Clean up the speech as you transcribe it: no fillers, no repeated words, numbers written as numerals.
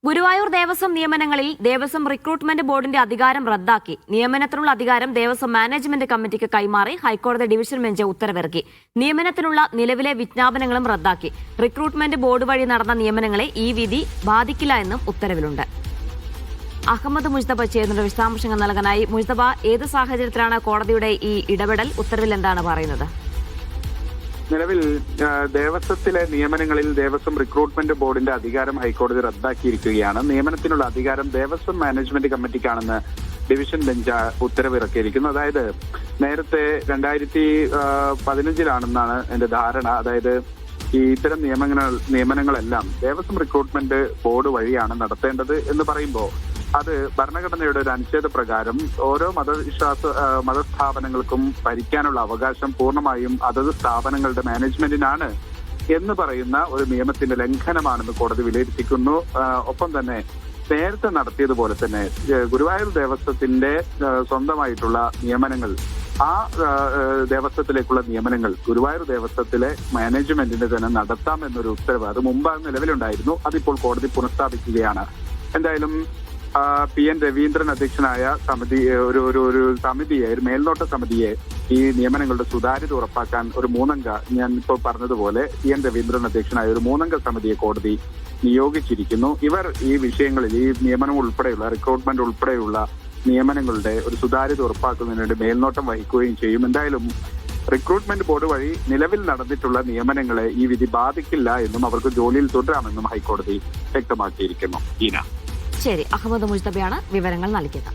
Guruvayur Devaswom നിയമനങ്ങളിൽ Devaswom recruitment ബോർഡിന്റെ അധികാരം റദ്ദാക്കി. നിയമനത്തിനുള്ള അധികാരം ദേവസ്വം മാനേജ്മെന്റ് കമ്മിറ്റിക്ക് കൈമാറി ഹൈക്കോടതി ഡിവിഷൻ ബെഞ്ച് ഉത്തരവിറക്കി. നിയമനത്തിനുള്ള നിലവിലെ വിജ്ഞാപനങ്ങളും റദ്ദാക്കി. റിക്രൂട്ട്മെന്റ് ബോർഡ് വഴി നടന്ന നിയമനങ്ങളെ ഈ വിധി ബാധിക്കില്ല എന്നും ഉത്തരവിലുണ്ട്. അഹമ്മദ് മുസ്തഫ ചേരുന്ന വിശദാംശങ്ങൾ നൽകാനായി. മുസ്തഫ, ഏത് സാഹചര്യത്തിലാണ് കോടതിയുടെ ഈ ഇടപെടൽ? ഉത്തരവിൽ എന്താണ് പറയുന്നത്? നിലവിൽ ദേവസ്വത്തിലെ നിയമനങ്ങളിൽ ദേവസ്വം റിക്രൂട്ട്മെന്റ് ബോർഡിന്റെ അധികാരം ഹൈക്കോടതി റദ്ദാക്കിയിരിക്കുകയാണ്. നിയമനത്തിനുള്ള അധികാരം ദേവസ്വം മാനേജ്മെന്റ് കമ്മിറ്റിക്കാണെന്ന് ഡിവിഷൻ ബെഞ്ച് ഉത്തരവിറക്കിയിരിക്കുന്നു. അതായത് നേരത്തെ 2015 എന്റെ ധാരണ. അതായത് ഈ ഇത്തരം നിയമനങ്ങളെല്ലാം ദേവസ്വം റിക്രൂട്ട്മെന്റ് ബോർഡ് വഴിയാണ് നടത്തേണ്ടത് എന്ന് പറയുമ്പോൾ അത് ഭരണഘടനയുടെ ഒരു അനുച്ഛേദ പ്രകാരം ഓരോ മതസ്ഥാപനങ്ങൾക്കും ഭരിക്കാനുള്ള അവകാശം പൂർണ്ണമായും അതത് സ്ഥാപനങ്ങളുടെ മാനേജ്മെന്റിനാണ് എന്ന് പറയുന്ന ഒരു നിയമത്തിന്റെ ലംഘനമാണെന്ന് കോടതി വിലയിരുത്തിക്കുന്നു. ഒപ്പം തന്നെ നേരത്തെ നടത്തിയതുപോലെ തന്നെ ഗുരുവായൂർ ദേവസ്വത്തിന്റെ സ്വന്തമായിട്ടുള്ള നിയമനങ്ങൾ, ആ ദേവസ്വത്തിലേക്കുള്ള നിയമനങ്ങൾ ഗുരുവായൂർ ദേവസ്വത്തിലെ മാനേജ്മെന്റിന് തന്നെ നടത്താം എന്നൊരു ഉത്തരവ് അത് മുമ്പ് നിലവിലുണ്ടായിരുന്നു. അതിപ്പോൾ കോടതി പുനഃസ്ഥാപിക്കുകയാണ്. എന്തായാലും PN രവീന്ദ്രൻ അധ്യക്ഷനായ സമിതി ഒരു സമിതിയെ, ഒരു മേൽനോട്ട സമിതിയെ ഈ നിയമനങ്ങളുടെ സുതാര്യത ഉറപ്പാക്കാൻ ഒരു ഞാൻ ഇപ്പോൾ പറഞ്ഞതുപോലെ PN രവീന്ദ്രൻ അധ്യക്ഷനായ ഒരു 3 അംഗ സമിതിയെ കോടതി നിയോഗിച്ചിരിക്കുന്നു. ഇവർ ഈ വിഷയങ്ങളിൽ, ഈ നിയമനം ഉൾപ്പെടെയുള്ള റിക്രൂട്ട്മെന്റ് ഉൾപ്പെടെയുള്ള നിയമനങ്ങളുടെ ഒരു സുതാര്യത ഉറപ്പാക്കുന്നതിന് വേണ്ടി മേൽനോട്ടം വഹിക്കുകയും ചെയ്യും. എന്തായാലും റിക്രൂട്ട്മെന്റ് ബോർഡ് വഴി നിലവിൽ നടന്നിട്ടുള്ള നിയമനങ്ങളെ ഈ വിധി ബാധിക്കില്ല എന്നും അവർക്ക് ജോലിയിൽ തുടരാമെന്നും ഹൈക്കോടതി വ്യക്തമാക്കിയിരിക്കുന്നു. ശരി, അഹമ്മദ് മുസ്തഫയാണ് വിവരങ്ങൾ നൽകിയത്.